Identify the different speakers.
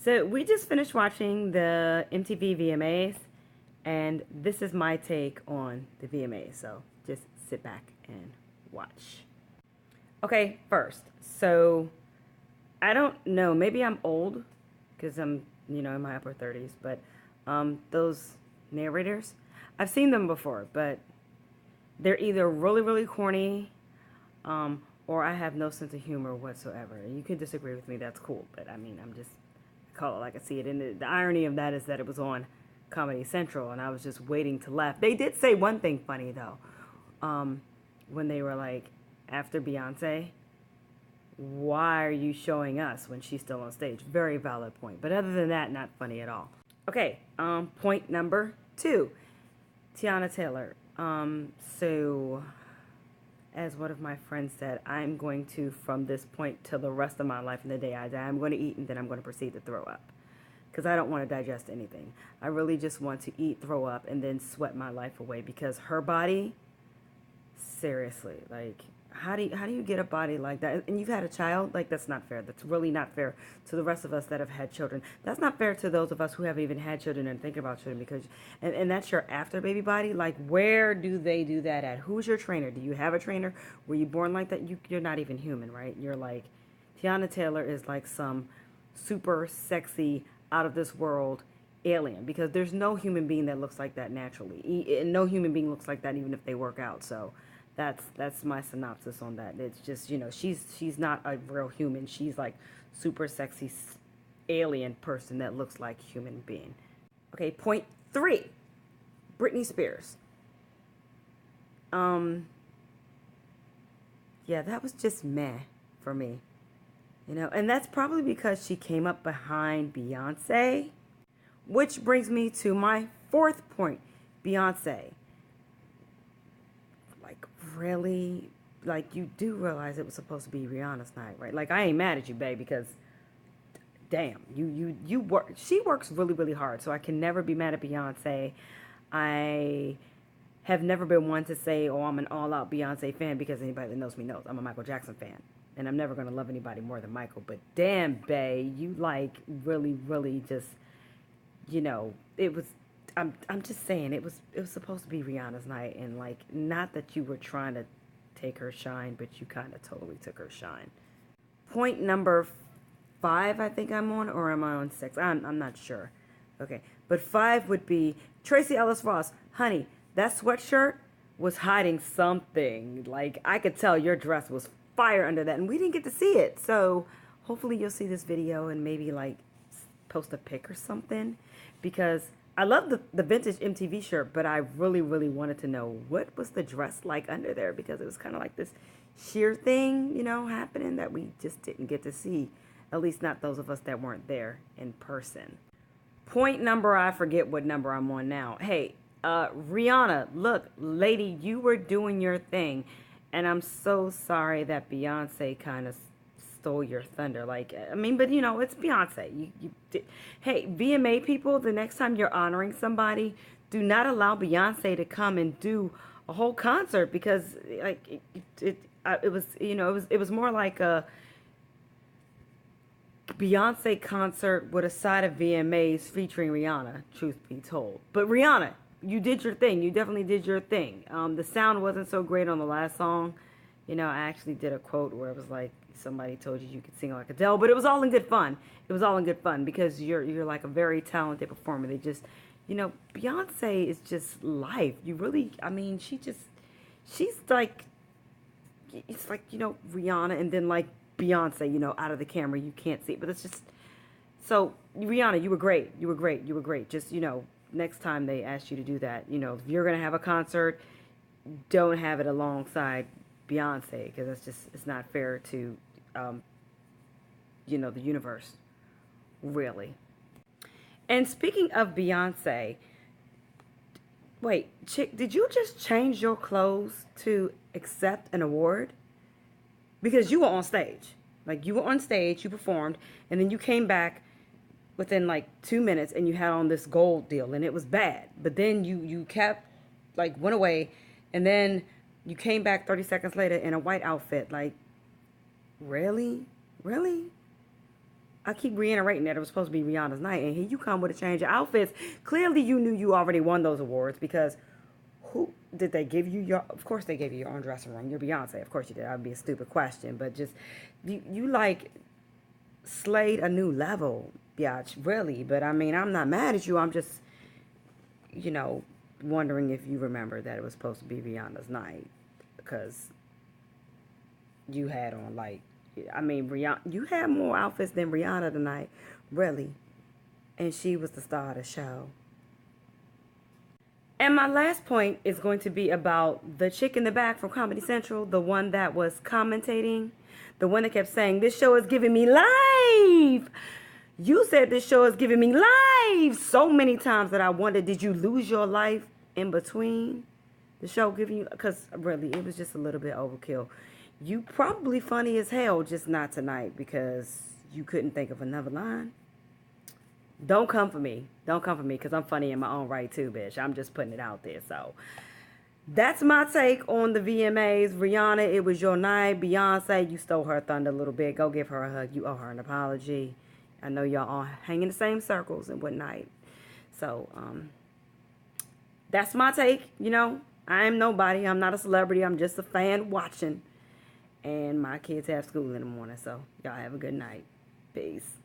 Speaker 1: So we just finished watching the MTV VMAs, and this is my take on the VMAs. So just sit back and watch. Okay, first, so I don't know, maybe I'm old because I'm, in my upper 30s, but those narrators, I've seen them before, but they're either really, really corny, or I have no sense of humor whatsoever. You can disagree with me, that's cool, but I mean, I'm just call it like I see it. And the irony of that is that it was on Comedy Central, and I was just waiting to laugh. They did say one thing funny though, when they were like, after Beyonce, why are you showing us when she's still on stage? Very valid point. But other than that, not funny at all. Okay, point number 2, Tiana Taylor. So, as one of my friends said, I'm going to, from this point till the rest of my life and the day I die, I'm going to eat and then I'm going to proceed to throw up. Because I don't want to digest anything. I really just want to eat, throw up, and then sweat my life away. Because her body, seriously, like, how do you get a body like that? And you've had a child? Like, that's not fair. That's really not fair to the rest of us that have had children. That's not fair to those of us who haven't even had children and thinking about children, because, and that's your after baby body. Like, where do they do that at? Who's your trainer? Do you have a trainer? Were you born like that? You're not even human, right? You're like, Tiana Taylor is like some super sexy, out of this world alien, because there's no human being that looks like that naturally. And no human being looks like that even if they work out. So that's my synopsis on that. It's just, she's not a real human. She's like super sexy alien person that looks like human being. Okay, point 3, Britney Spears. Yeah, that was just meh for me. And that's probably because she came up behind Beyonce, which brings me to my 4th point, Beyonce. Like, really? Like, you do realize it was supposed to be Rihanna's night, right? Like, I ain't mad at you, babe, because damn, you work. She works really, really hard, so I can never be mad at Beyonce. I have never been one to say, oh, I'm an all-out Beyonce fan, because anybody that knows me knows I'm a Michael Jackson fan. And I'm never going to love anybody more than Michael. But damn, bae, you like really, really just, it was, I'm just saying, it was supposed to be Rihanna's night. And like, not that you were trying to take her shine, but you kind of totally took her shine. Point number 5, I think I'm on, or am I on 6? I'm not sure. Okay, but 5 would be Tracy Ellis Ross. Honey, that sweatshirt was hiding something. Like, I could tell your dress was fire under that, and we didn't get to see it. So hopefully you'll see this video and maybe like post a pic or something, because I love the vintage MTV shirt, but I really, really wanted to know what was the dress like under there, because it was kind of like this sheer thing, happening that we just didn't get to see, at least not those of us that weren't there in person. Point number, I forget what number I'm on now. Hey, Rihanna, look, lady, you were doing your thing. And I'm so sorry that Beyonce kind of stole your thunder. Like, I mean, but it's Beyonce. Hey, VMA people, the next time you're honoring somebody, do not allow Beyonce to come and do a whole concert, because like it was more like a Beyonce concert with a side of VMAs featuring Rihanna, truth be told. But Rihanna, you did your thing. You definitely did your thing. The sound wasn't so great on the last song. I actually did a quote where it was like, somebody told you could sing like Adele, but it was all in good fun. It was all in good fun, because you're like a very talented performer. They just, Beyonce is just life. You really, I mean, she's like, it's like, Rihanna and then like Beyonce, out of the camera, you can't see it, but it's just, so Rihanna, you were great. You were great. You were great. Just, next time they ask you to do that, if you're going to have a concert, don't have it alongside Beyonce, because it's not fair to, the universe, really. And speaking of Beyonce, wait, chick, did you just change your clothes to accept an award? Because you were on stage. Like, you were on stage, you performed, and then you came back within like 2 minutes and you had on this gold deal, and it was bad. But then you kept, like, went away, and then you came back 30 seconds later in a white outfit. Like, really? Really? I keep reiterating that it was supposed to be Rihanna's night, and here you come with a change of outfits. Clearly, you knew you already won those awards because who did they give you your? Of course, they gave you your own dressing room. You're Beyonce, of course you did. That would be a stupid question, but just you like slayed a new level, biatch, really. But I mean, I'm not mad at you. I'm just, you know, wondering if you remember that it was supposed to be Rihanna's night because you had on like, I mean, Rihanna, you had more outfits than Rihanna tonight, really, and she was the star of the show. And my last point is going to be about the chick in the back from Comedy Central, the one that was commentating, the one that kept saying, "This show is giving me life." You said this show is giving me life so many times that I wondered, did you lose your life in between the show giving you? Because really, it was just a little bit overkill. You probably funny as hell, just not tonight because you couldn't think of another line. Don't come for me. Don't come for me because I'm funny in my own right too, bitch. I'm just putting it out there. So that's my take on the VMAs. Rihanna, it was your night. Beyonce, you stole her thunder a little bit. Go give her a hug. You owe her an apology. I know y'all all hang in the same circles and whatnot. So that's my take. You know, I am nobody. I'm not a celebrity. I'm just a fan watching. And my kids have school in the morning. So y'all have a good night. Peace.